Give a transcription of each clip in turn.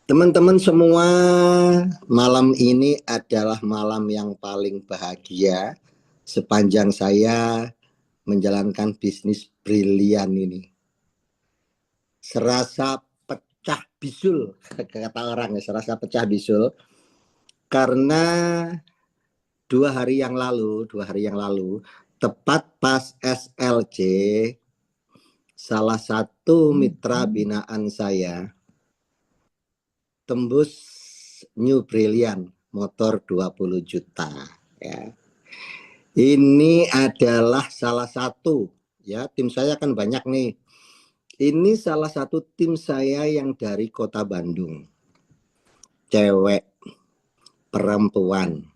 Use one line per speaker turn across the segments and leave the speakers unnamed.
Teman-teman semua, malam ini adalah malam yang paling bahagia sepanjang saya menjalankan bisnis brilian ini. Serasa pecah bisul, kata orang ya, serasa pecah bisul. Karena dua hari yang lalu, tepat pas SLC, salah satu mitra binaan saya tembus New Brilliant motor 20 juta ya. Ini adalah salah satu ya, tim saya kan banyak nih. Ini salah satu tim saya yang dari kota Bandung. Cewek, perempuan.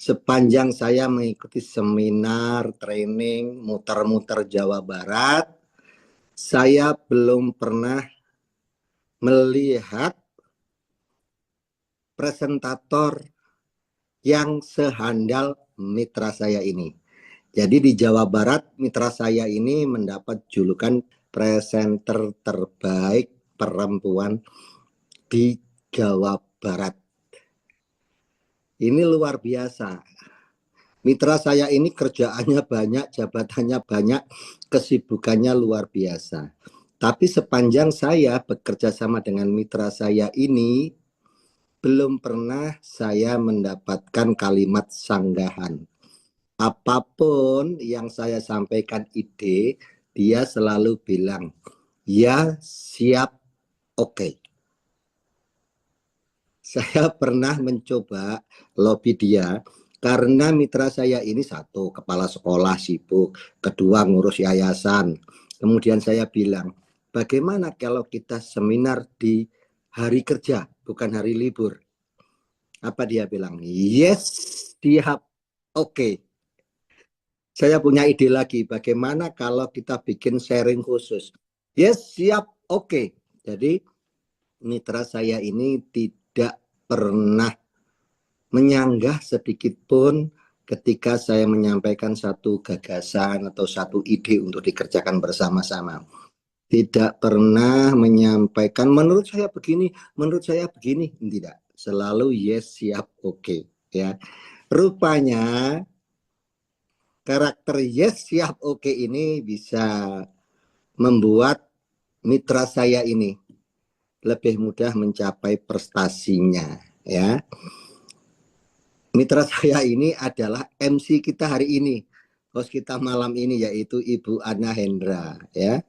Sepanjang saya mengikuti seminar, training, muter-muter Jawa Barat, saya belum pernah melihat presentator yang sehandal mitra saya ini. Jadi di Jawa Barat mitra saya ini mendapat julukan presenter terbaik perempuan di Jawa Barat. Ini luar biasa. Mitra saya ini kerjaannya banyak, jabatannya banyak, kesibukannya luar biasa. Tapi sepanjang saya bekerja sama dengan mitra saya ini, belum pernah saya mendapatkan kalimat sanggahan. Apapun yang saya sampaikan ide, dia selalu bilang, ya siap, oke. Saya pernah mencoba lobby dia, karena mitra saya ini satu, kepala sekolah sibuk, kedua ngurus yayasan. Kemudian saya bilang, bagaimana kalau kita seminar di hari kerja, bukan hari libur? Apa dia bilang? Yes, siap, oke. Saya punya ide lagi, bagaimana kalau kita bikin sharing khusus? Yes, siap, oke. Jadi mitra saya ini tidak pernah menyanggah sedikit pun ketika saya menyampaikan satu gagasan atau satu ide untuk dikerjakan bersama-sama. Tidak pernah menyampaikan menurut saya begini, tidak. Selalu yes, siap, oke. Ya, rupanya karakter yes, siap, oke ini bisa membuat mitra saya ini lebih mudah mencapai prestasinya. Ya, mitra saya ini adalah MC kita hari ini, host kita malam ini, yaitu Ibu Ana Hendra. Ya,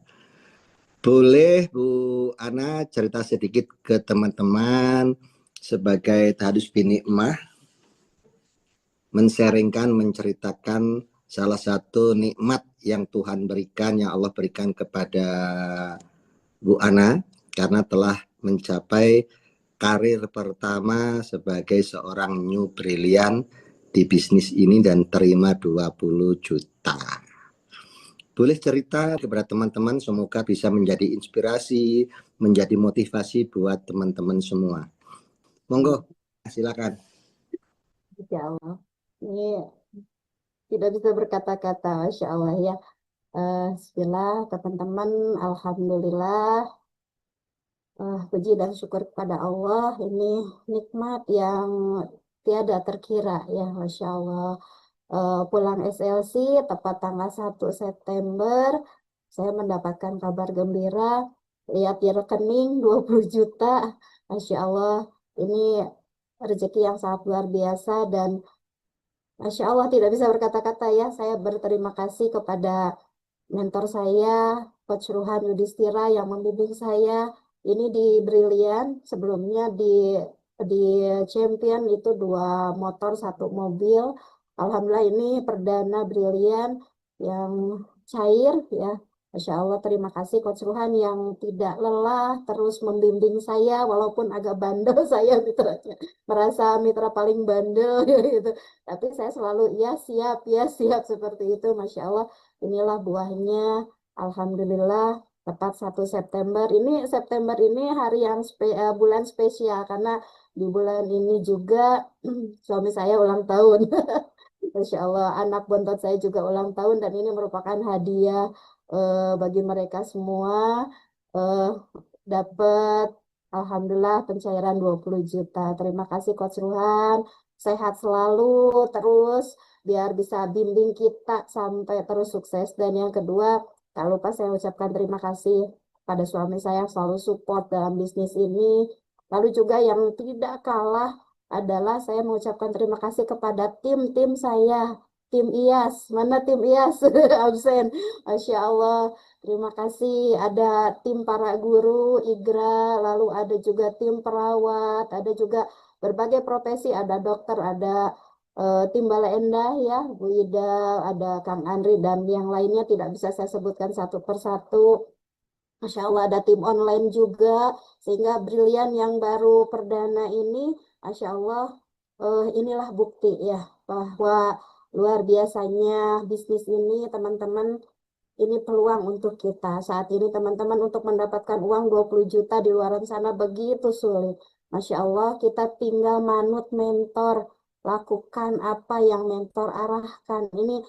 boleh Bu Ana cerita sedikit ke teman-teman sebagai Tahdus Bini Emah, men-sharingkan, menceritakan salah satu nikmat yang Tuhan berikan, yang Allah berikan kepada Bu Ana, karena telah mencapai karir pertama sebagai seorang New Brilliant di bisnis ini dan terima 20 juta. Boleh cerita kepada teman-teman, semoga bisa menjadi inspirasi, menjadi motivasi buat teman-teman semua. Monggo, silakan.
Insya Allah. Ini tidak bisa berkata-kata, Masya Allah ya. Bismillah, teman-teman, Alhamdulillah. Puji dan syukur kepada Allah. Ini nikmat yang tiada terkira ya, Masya Allah. Pulang SLC tepat tanggal 1 September, saya mendapatkan kabar gembira. Lihat di rekening 20 juta. Masya Allah, ini rezeki yang sangat luar biasa dan Masya Allah tidak bisa berkata-kata ya. Saya berterima kasih kepada mentor saya, Coach Ruhan Yudhistira yang membimbing saya. Ini di Brilliant, sebelumnya di Champion itu 2 motor, 1 mobil. Alhamdulillah ini perdana Brilliant yang cair ya. Masya Allah, terima kasih Coach Ruhan yang tidak lelah terus membimbing saya walaupun agak bandel saya mitranya. Merasa mitra paling bandel gitu. Tapi saya selalu ya siap seperti itu. Masya Allah, inilah buahnya. Alhamdulillah tepat 1 September. Ini September ini hari yang bulan spesial karena di bulan ini juga suami saya ulang tahun. Masya Allah, anak bontot saya juga ulang tahun dan ini merupakan hadiah bagi mereka semua. Dapat Alhamdulillah pencairan 20 juta. Terima kasih Coach Ruhan. Sehat selalu terus biar bisa bimbing kita sampai terus sukses. Dan yang kedua, tak lupa saya ucapkan terima kasih pada suami saya yang selalu support dalam bisnis ini. Lalu juga yang tidak kalah adalah saya mengucapkan terima kasih kepada tim-tim saya. Tim IAS, mana tim IAS? Absen. Masya Allah. Terima kasih. Ada tim para guru, IGRA, lalu ada juga tim perawat, ada juga berbagai profesi, ada dokter, ada tim Bala Endah ya, Bu Ida, ada Kang Andri, dan yang lainnya tidak bisa saya sebutkan satu persatu. Masya Allah ada tim online juga, sehingga Brilian yang baru perdana ini, Masya Allah, inilah bukti ya, bahwa luar biasanya bisnis ini teman-teman, ini peluang untuk kita. Saat ini teman-teman untuk mendapatkan uang 20 juta di luar sana begitu sulit. Masya Allah, kita tinggal manut mentor, lakukan apa yang mentor arahkan. Ini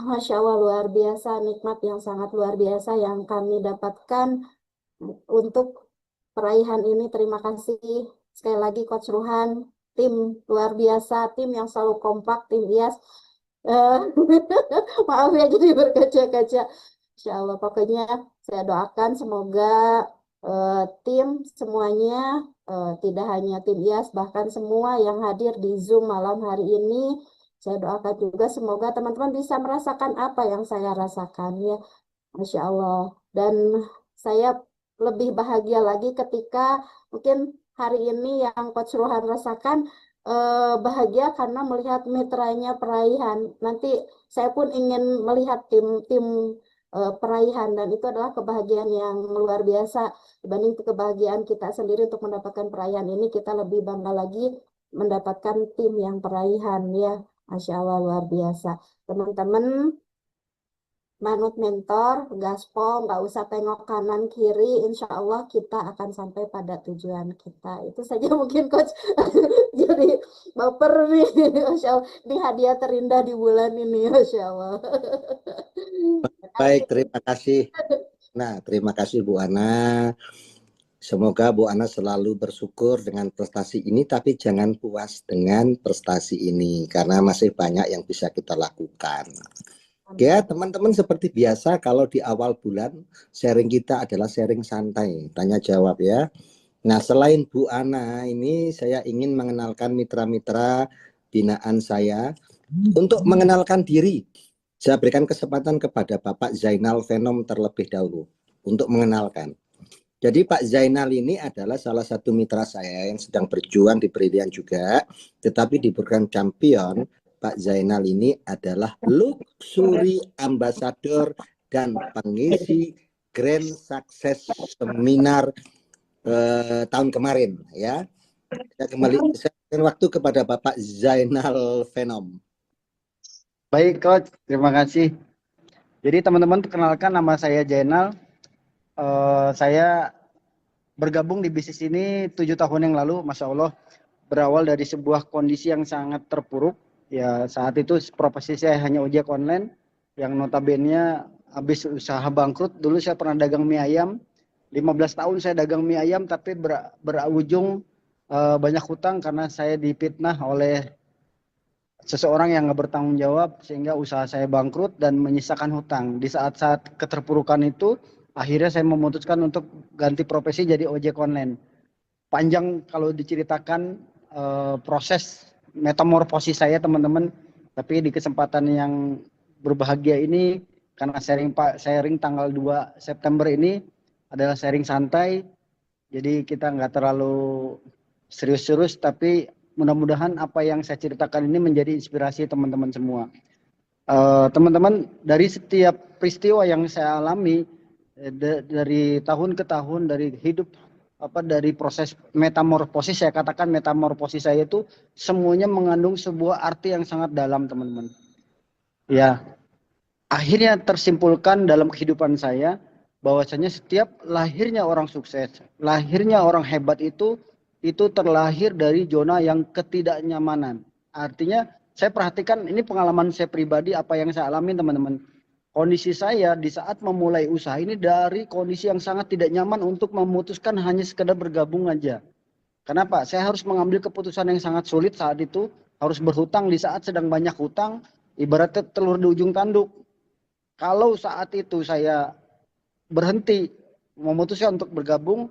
Masya Allah luar biasa, nikmat yang sangat luar biasa yang kami dapatkan untuk peraihan ini. Terima kasih sekali lagi Coach Ruhan, tim luar biasa, tim yang selalu kompak, tim IAS. Eh, Maaf ya jadi berkaca-kaca. Insya Allah pokoknya saya doakan semoga tim semuanya, tidak hanya tim IAS, bahkan semua yang hadir di Zoom malam hari ini, saya doakan juga semoga teman-teman bisa merasakan apa yang saya rasakan ya. Masya Allah. Dan saya lebih bahagia lagi ketika mungkin hari ini yang Coach Ruhan rasakan, bahagia karena melihat mitranya peraihan. Nanti saya pun ingin melihat tim-tim peraihan, dan itu adalah kebahagiaan yang luar biasa. Dibanding kebahagiaan kita sendiri untuk mendapatkan peraihan ini, kita lebih bangga lagi mendapatkan tim yang peraihan ya. Masya Allah luar biasa. Teman-teman, manut mentor, gaspol, nggak usah tengok kanan kiri, insya Allah kita akan sampai pada tujuan kita. Itu saja mungkin Coach. Jadi baper nih, Masya Allah. Ini hadiah terindah di bulan ini, Masya Allah.
Baik, terima kasih. Nah, terima kasih Bu Ana. Semoga Bu Ana selalu bersyukur dengan prestasi ini, tapi jangan puas dengan prestasi ini, karena masih banyak yang bisa kita lakukan. Ya, teman-teman, seperti biasa kalau di awal bulan sharing kita adalah sharing santai, tanya jawab ya. Nah, selain Bu Ana ini, saya ingin mengenalkan mitra-mitra binaan saya. Untuk mengenalkan diri, saya berikan kesempatan kepada Bapak Zainal Venom terlebih dahulu untuk mengenalkan. Jadi Pak Zainal ini adalah salah satu mitra saya yang sedang berjuang di Brilian juga, tetapi di program champion. Pak Zainal ini adalah luxury ambassador dan pengisi Grand Success Seminar tahun kemarin ya. Saya berikan waktu kepada Bapak Zainal Venom.
Baik Coach, terima kasih. Jadi teman-teman, perkenalkan nama saya Zainal. Saya bergabung di bisnis ini 7 tahun yang lalu, Masya Allah. Berawal dari sebuah kondisi yang sangat terpuruk. Ya, saat itu profesi saya hanya ojek online, yang notabene habis usaha bangkrut. Dulu saya pernah dagang mie ayam. 15 tahun saya dagang mie ayam, tapi berujung banyak hutang karena saya difitnah oleh seseorang yang nggak bertanggung jawab, sehingga usaha saya bangkrut dan menyisakan hutang. Di saat-saat keterpurukan itu, akhirnya saya memutuskan untuk ganti profesi jadi ojek online. Panjang kalau diceritakan proses metamorfosis saya teman-teman, tapi di kesempatan yang berbahagia ini, karena sharing tanggal 2 September ini adalah sharing santai, jadi kita nggak terlalu serius-serius, tapi mudah-mudahan apa yang saya ceritakan ini menjadi inspirasi teman-teman semua. Teman-teman, dari setiap peristiwa yang saya alami, dari tahun ke tahun, dari hidup, dari proses metamorfosis, saya katakan metamorfosis saya itu semuanya mengandung sebuah arti yang sangat dalam, teman-teman. Ya, akhirnya tersimpulkan dalam kehidupan saya bahwasanya setiap lahirnya orang sukses, lahirnya orang hebat itu terlahir dari zona yang ketidaknyamanan. Artinya saya perhatikan, ini pengalaman saya pribadi, apa yang saya alami teman-teman. Kondisi saya di saat memulai usaha ini dari kondisi yang sangat tidak nyaman untuk memutuskan hanya sekedar bergabung aja. Kenapa? Saya harus mengambil keputusan yang sangat sulit saat itu, harus berhutang di saat sedang banyak hutang, ibaratnya telur di ujung tanduk. Kalau saat itu saya berhenti memutuskan untuk bergabung,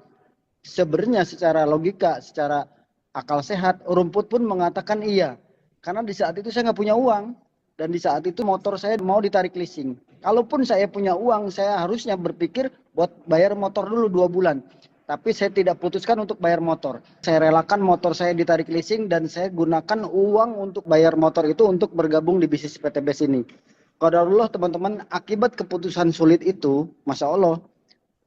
sebenarnya secara logika, secara akal sehat, rumput pun mengatakan iya. Karena di saat itu saya nggak punya uang. Dan di saat itu motor saya mau ditarik leasing. Kalaupun saya punya uang, saya harusnya berpikir buat bayar motor dulu 2 bulan. Tapi saya tidak putuskan untuk bayar motor. Saya relakan motor saya ditarik leasing dan saya gunakan uang untuk bayar motor itu untuk bergabung di bisnis PTBS ini. Qadarullah teman-teman, akibat keputusan sulit itu, Masya Allah,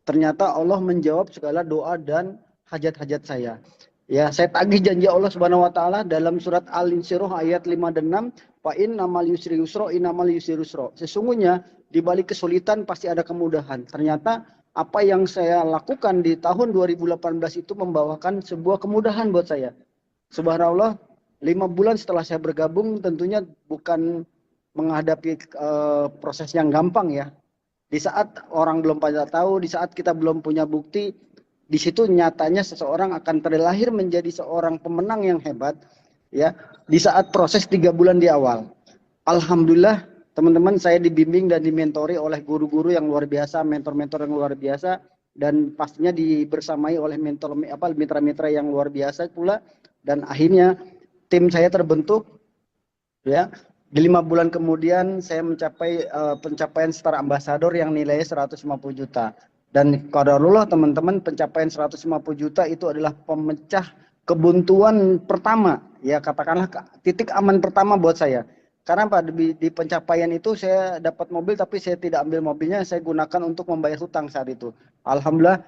ternyata Allah menjawab segala doa dan hajat-hajat saya. Ya, saya tagih janji Allah Subhanahu wa taala dalam surat Al-Insyirah ayat 5 dan 6, fa innamal yusri yusra innamal yusri yusra. Sesungguhnya di balik kesulitan pasti ada kemudahan. Ternyata apa yang saya lakukan di tahun 2018 itu membawakan sebuah kemudahan buat saya. Subhanallah, 5 bulan setelah saya bergabung tentunya bukan menghadapi proses yang gampang ya. Di saat orang belum pada tahu, di saat kita belum punya bukti, di situ nyatanya seseorang akan terlahir menjadi seorang pemenang yang hebat, ya. Di saat proses 3 bulan di awal, alhamdulillah teman-teman saya dibimbing dan dimentori oleh guru-guru yang luar biasa, mentor-mentor yang luar biasa, dan pastinya dibersamai oleh mitra-mitra yang luar biasa pula. Dan akhirnya tim saya terbentuk, ya. Di 5 bulan kemudian saya mencapai pencapaian Star Ambassador yang nilainya 150 juta. Dan qadarullah teman-teman, pencapaian 150 juta itu adalah pemecah kebuntuan pertama. Ya katakanlah titik aman pertama buat saya. Karena Pak, di pencapaian itu saya dapat mobil tapi saya tidak ambil mobilnya, saya gunakan untuk membayar hutang saat itu. Alhamdulillah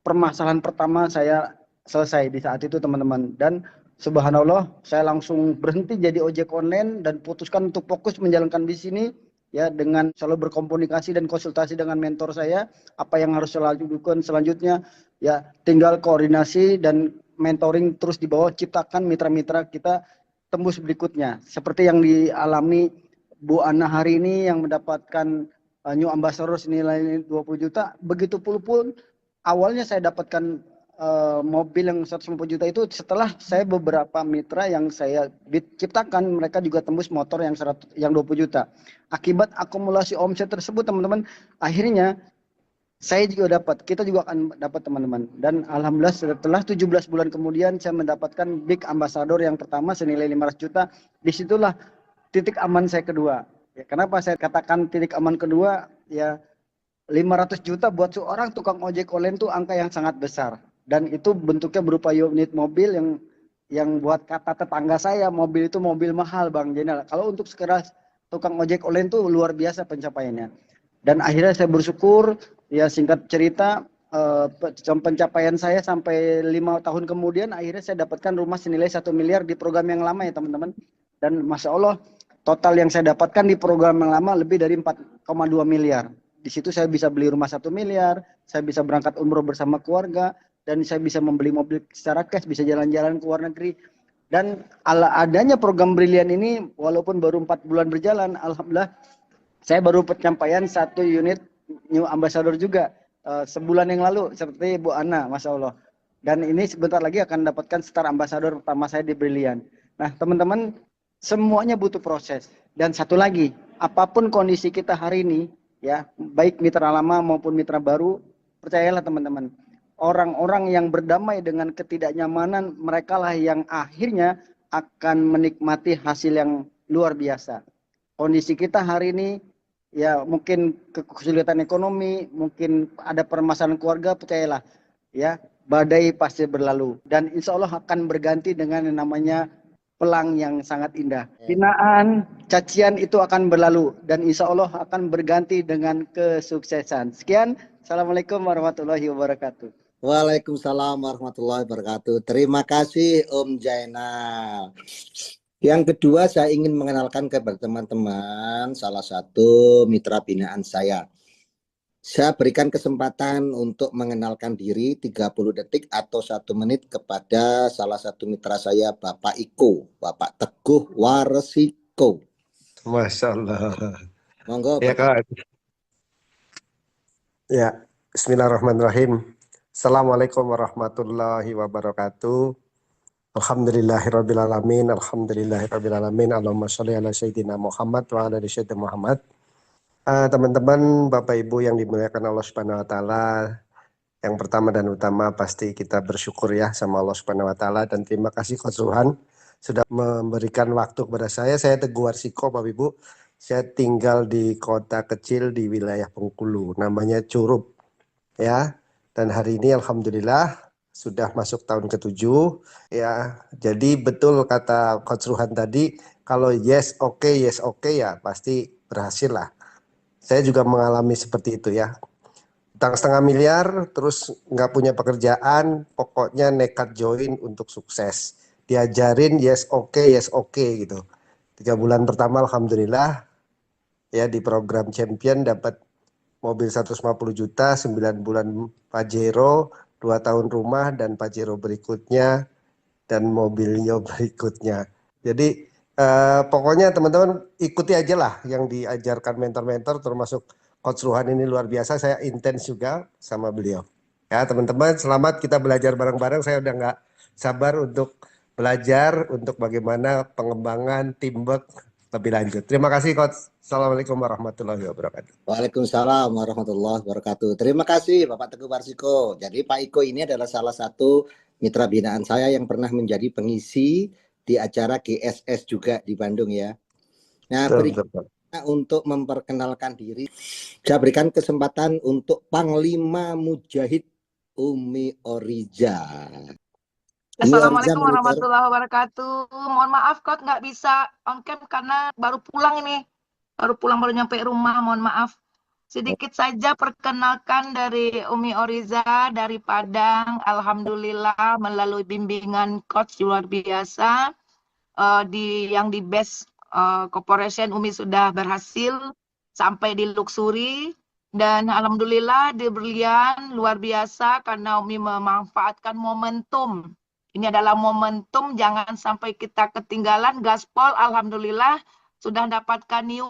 permasalahan pertama saya selesai di saat itu teman-teman. Dan subhanallah, saya langsung berhenti jadi ojek online dan putuskan untuk fokus menjalankan bisnis ini, ya, dengan selalu berkomunikasi dan konsultasi dengan mentor saya, apa yang harus saya lakukan selanjutnya, ya, tinggal koordinasi dan mentoring terus di bawah, ciptakan mitra-mitra kita tembus berikutnya. Seperti yang dialami Bu Ana hari ini yang mendapatkan New Ambassador senilai 20 juta, begitu pun awalnya saya dapatkan mobil yang 150 juta itu setelah saya beberapa mitra yang saya ciptakan, mereka juga tembus motor yang 20 juta. Akibat akumulasi omset tersebut teman-teman, akhirnya saya juga dapat, kita juga akan dapat teman-teman. Dan alhamdulillah setelah 17 bulan kemudian saya mendapatkan Big Ambassador yang pertama senilai 500 juta. Disitulah titik aman saya kedua. Ya, kenapa saya katakan titik aman kedua? Ya, 500 juta buat seorang tukang ojek online itu angka yang sangat besar. Dan itu bentuknya berupa unit mobil yang buat kata tetangga saya, mobil itu mobil mahal Bang Jenal. Kalau untuk sekedar tukang ojek online itu luar biasa pencapaiannya. Dan akhirnya saya bersyukur, ya singkat cerita, pencapaian saya sampai 5 tahun kemudian akhirnya saya dapatkan rumah senilai 1 miliar di program yang lama ya teman-teman. Dan Masya Allah, total yang saya dapatkan di program yang lama lebih dari 4,2 miliar. Di situ saya bisa beli rumah 1 miliar, saya bisa berangkat umroh bersama keluarga, dan saya bisa membeli mobil secara cash, bisa jalan-jalan ke luar negeri. Dan adanya program Brilian ini, walaupun baru 4 bulan berjalan, alhamdulillah saya baru pencapaian 1 unit New Ambassador juga sebulan yang lalu, seperti Bu Ana, Masya Allah. Dan ini sebentar lagi akan mendapatkan Star Ambassador pertama saya di Brilian. Nah teman-teman, semuanya butuh proses. Dan satu lagi, apapun kondisi kita hari ini, ya baik mitra lama maupun mitra baru, percayalah teman-teman, orang-orang yang berdamai dengan ketidaknyamanan, mereka lah yang akhirnya akan menikmati hasil yang luar biasa. Kondisi kita hari ini, ya mungkin kesulitan ekonomi, mungkin ada permasalahan keluarga, percayalah, ya badai pasti berlalu. Dan insya Allah akan berganti dengan yang namanya pelang yang sangat indah. Hinaan, cacian itu akan berlalu dan insya Allah akan berganti dengan kesuksesan. Sekian, Assalamualaikum warahmatullahi wabarakatuh.
Waalaikumsalam warahmatullahi wabarakatuh. Terima kasih Om Jainal. Yang kedua, saya ingin mengenalkan kepada teman-teman salah satu mitra binaan saya. Saya berikan kesempatan untuk mengenalkan diri 30 detik atau 1 menit kepada salah satu mitra saya, Bapak Iko, Bapak Teguh Waresiko.
Masya Allah.
Monggo,
Ya
Bapak.
Kak, Ya, Bismillahirrahmanirrahim. Assalamualaikum warahmatullahi wabarakatuh. Alhamdulillahirrabbilalamin. Alhamdulillahirrabbilalamin. Allahumma sholli ala Sayyidina Muhammad wa ala ali Sayyidina Muhammad. Teman-teman, Bapak Ibu yang dimuliakan Allah Subhanahu wa taala, yang pertama dan utama pasti kita bersyukur ya sama Allah Subhanahu wa taala, dan terima kasih Coach Ruhan sudah memberikan waktu kepada saya. Saya Teguh Warsiko, Bapak Ibu. Saya tinggal di kota kecil di wilayah Bengkulu, namanya Curup ya. Dan hari ini alhamdulillah sudah masuk tahun ke-7 ya. Jadi betul kata Coach Ruhan tadi, kalau yes oke ya pasti berhasil lah. Saya juga mengalami seperti itu ya. Utang setengah miliar, terus nggak punya pekerjaan, pokoknya nekat join untuk sukses. Diajarin yes oke gitu. 3 bulan pertama alhamdulillah ya di program champion dapat mobil 150 juta, 9 bulan Pajero, 2 tahun rumah dan Pajero berikutnya dan mobilnya berikutnya. Jadi pokoknya teman-teman ikuti aja lah yang diajarkan mentor-mentor, termasuk Coach Ruhan ini luar biasa. Saya intens juga sama beliau. Ya teman-teman, selamat kita belajar bareng-bareng. Saya udah nggak sabar untuk belajar untuk bagaimana pengembangan teamwork lebih lanjut. Terima kasih Coach. Assalamualaikum warahmatullahi wabarakatuh.
Waalaikumsalam warahmatullahi wabarakatuh. Terima kasih Bapak Teguh Warsiko. Jadi Pak Iko ini adalah salah satu mitra binaan saya yang pernah menjadi pengisi di acara GSS juga di Bandung ya. Nah, berikutnya untuk memperkenalkan diri, saya berikan kesempatan untuk Panglima Mujahid Umi Oriza.
Assalamualaikum warahmatullahi wabarakatuh. Mohon maaf Coach nggak bisa on cam karena baru pulang ini. Baru nyampe rumah, mohon maaf. Sedikit saja perkenalkan dari Umi Oriza dari Padang. Alhamdulillah melalui bimbingan coach luar biasa yang di Best Corporation Umi sudah berhasil sampai di Luxury. Dan alhamdulillah di Berlian luar biasa karena Umi memanfaatkan momentum. Ini adalah momentum, jangan sampai kita ketinggalan. Gaspol alhamdulillah sudah dapatkan new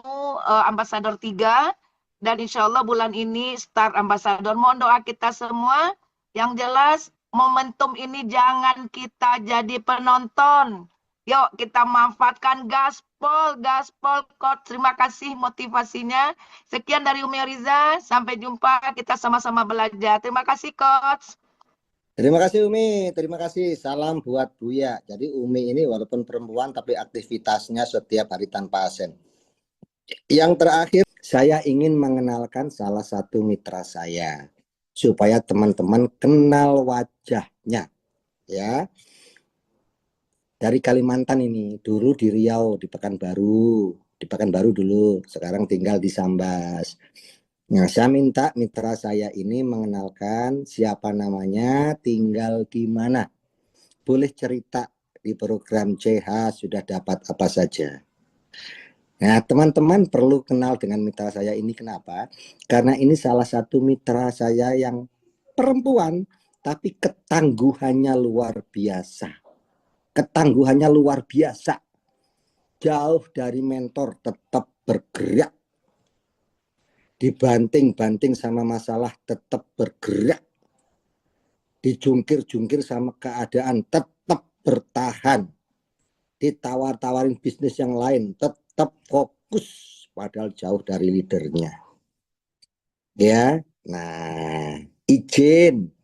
Ambassador 3 dan insya Allah bulan ini start Ambassador. Mohon doa kita semua. Yang jelas momentum ini jangan kita jadi penonton. Yuk kita manfaatkan gaspol Coach. Terima kasih motivasinya. Sekian dari Umi Oriza. Sampai jumpa, kita sama-sama belajar. Terima kasih Coach.
Terima kasih Umi, terima kasih. Salam buat Buya. Jadi Umi ini walaupun perempuan tapi aktivitasnya setiap hari tanpa absen. Yang terakhir, saya ingin mengenalkan salah satu mitra saya supaya teman-teman kenal wajahnya ya. Dari Kalimantan ini, dulu di Riau, di Pekanbaru dulu, sekarang tinggal di Sambas. Nah, saya minta mitra saya ini mengenalkan siapa namanya, tinggal di mana. Boleh cerita di program CH sudah dapat apa saja. Nah, teman-teman perlu kenal dengan mitra saya ini. Kenapa? Karena ini salah satu mitra saya yang perempuan, tapi ketangguhannya luar biasa. Ketangguhannya luar biasa. Jauh dari mentor, tetap bergerak. Dibanting-banting sama masalah, tetap bergerak. Dijungkir-jungkir sama keadaan, tetap bertahan. Ditawar-tawarin bisnis yang lain, tetap fokus, padahal jauh dari leadernya. Ya, nah, izin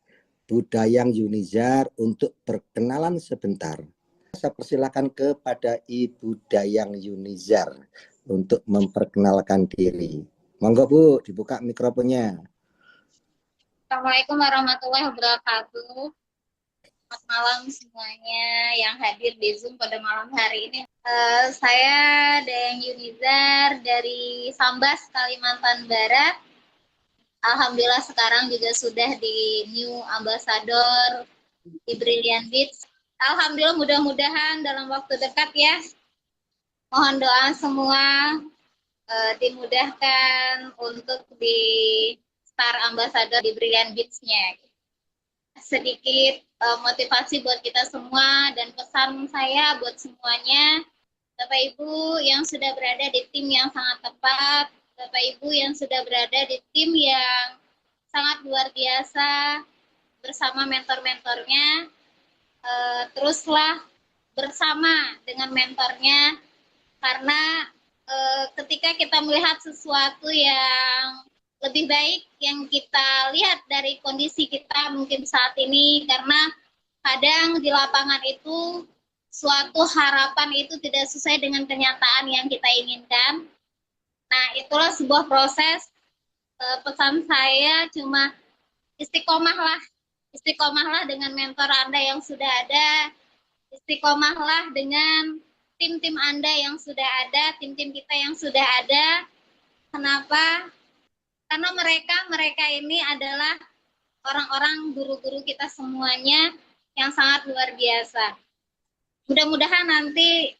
Budayang Yunizar untuk berkenalan sebentar. Saya persilakan kepada Ibu Dayang Yunizar untuk memperkenalkan diri. Monggo Bu, dibuka mikrofonnya.
Assalamualaikum warahmatullahi wabarakatuh. Selamat malam semuanya yang hadir di Zoom pada malam hari ini. Saya Dayang Yunizar dari Sambas, Kalimantan Barat. Alhamdulillah sekarang juga sudah di New Ambassador di Brilliant Beach. Alhamdulillah, mudah-mudahan dalam waktu dekat ya. Mohon doa semua dimudahkan untuk di Star Ambassador di Brilliant Beach-nya. Sedikit motivasi buat kita semua dan pesan saya buat semuanya. Bapak Ibu yang sudah berada di tim yang sangat tepat, Bapak Ibu yang sudah berada di tim yang sangat luar biasa bersama mentor-mentornya. Teruslah bersama dengan mentornya, karena ketika kita melihat sesuatu yang lebih baik yang kita lihat dari kondisi kita mungkin saat ini, karena kadang di lapangan itu suatu harapan itu tidak sesuai dengan kenyataan yang kita inginkan. Nah, itulah sebuah proses. Pesan saya cuma istiqomahlah dengan mentor Anda yang sudah ada, istiqomahlah dengan tim-tim Anda yang sudah ada, tim-tim kita yang sudah ada. Kenapa? Karena mereka ini adalah orang-orang guru-guru kita semuanya yang sangat luar biasa. Mudah-mudahan nanti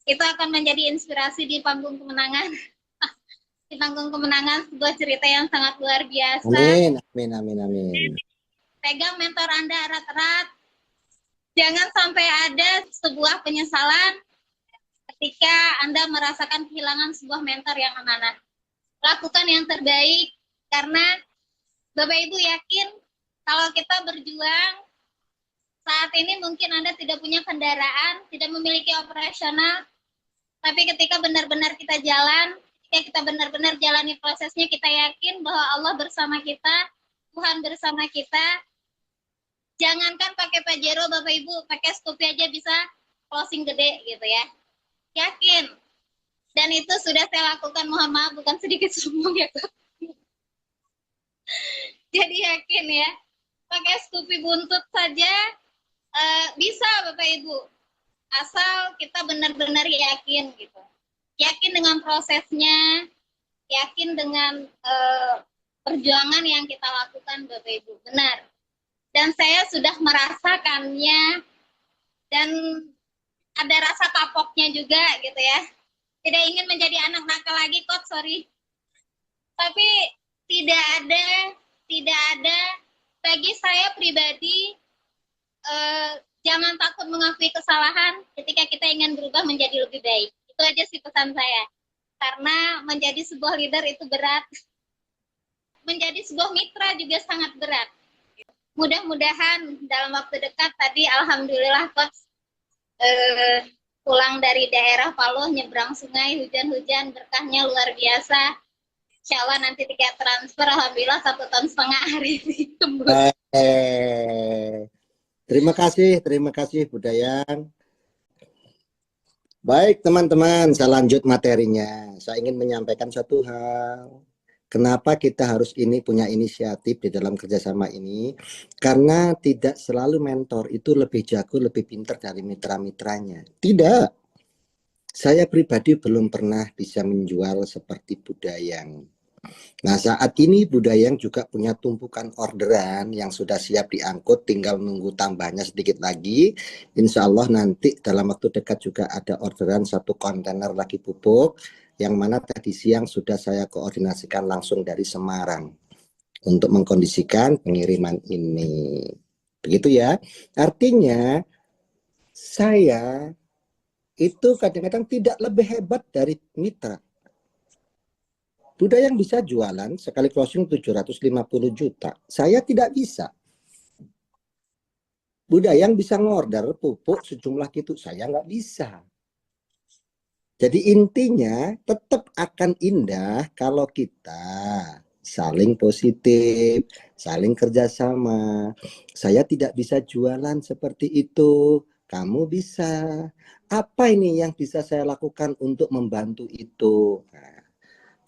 itu akan menjadi inspirasi di panggung kemenangan. Di panggung kemenangan sebuah cerita yang sangat luar biasa.
Amin, amin, amin, amin.
Pegang mentor Anda erat-erat. Jangan sampai ada sebuah penyesalan ketika Anda merasakan kehilangan sebuah mentor yang amanah. Lakukan yang terbaik, karena Bapak Ibu yakin kalau kita berjuang saat ini mungkin Anda tidak punya kendaraan, tidak memiliki operasional, tapi ketika benar-benar kita jalan, ketika kita benar-benar jalani prosesnya, kita yakin bahwa Allah bersama kita, Tuhan bersama kita. Jangankan pakai Pajero Bapak Ibu, pakai Scoopy aja bisa closing gede gitu ya. Yakin. Dan itu sudah saya lakukan, mohon maaf bukan sedikit sombong ya Kak. Jadi yakin ya, pakai Scoopy buntut saja bisa Bapak Ibu. Asal kita benar-benar yakin gitu. Yakin dengan prosesnya, yakin dengan perjuangan yang kita lakukan Bapak Ibu. Benar. Dan saya sudah merasakannya, dan ada rasa kapoknya juga gitu ya. Tidak ingin menjadi anak nakal lagi kok, sorry. Tapi tidak ada bagi saya pribadi, jangan takut mengakui kesalahan ketika kita ingin berubah menjadi lebih baik. Itu aja sih pesan saya. Karena menjadi sebuah leader itu berat. Menjadi sebuah mitra juga sangat berat. Mudah-mudahan dalam waktu dekat tadi alhamdulillah Coach pulang dari daerah Paloh, nyebrang sungai, hujan-hujan, berkahnya luar biasa. Insya Allah nanti tiket transfer alhamdulillah 1,5 tahun hari ini tembus.
Terima kasih Budayang. Baik teman-teman, saya lanjut materinya. Saya ingin menyampaikan satu hal. Kenapa kita harus punya inisiatif di dalam kerjasama ini? Karena tidak selalu mentor itu lebih jago, lebih pintar dari mitra-mitranya. Tidak. Saya pribadi belum pernah bisa menjual seperti Budayang. Nah, saat ini Budayang juga punya tumpukan orderan yang sudah siap diangkut, tinggal nunggu tambahnya sedikit lagi. Insya Allah nanti dalam waktu dekat juga ada orderan 1 kontainer lagi pupuk, yang mana tadi siang sudah saya koordinasikan langsung dari Semarang untuk mengkondisikan pengiriman ini. Begitu ya. Artinya saya itu kadang-kadang tidak lebih hebat dari mitra. Budayang bisa jualan sekali closing 750 juta. Saya tidak bisa. Budayang bisa ngorder pupuk sejumlah gitu. Saya nggak bisa. Jadi intinya tetap akan indah kalau kita saling positif, saling kerjasama. Saya tidak bisa jualan seperti itu. Kamu bisa. Apa ini yang bisa saya lakukan untuk membantu itu? Nah,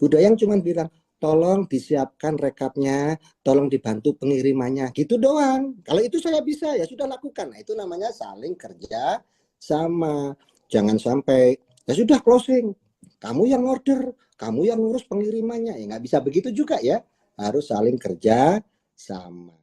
Budayang cuma bilang, tolong disiapkan rekapnya, tolong dibantu pengirimannya. Gitu doang. Kalau itu saya bisa, ya sudah lakukan. Nah, itu namanya saling kerja sama. Jangan sampai ya sudah closing, kamu yang order, kamu yang ngurus pengirimannya. Ya nggak bisa begitu juga ya, harus saling kerja sama.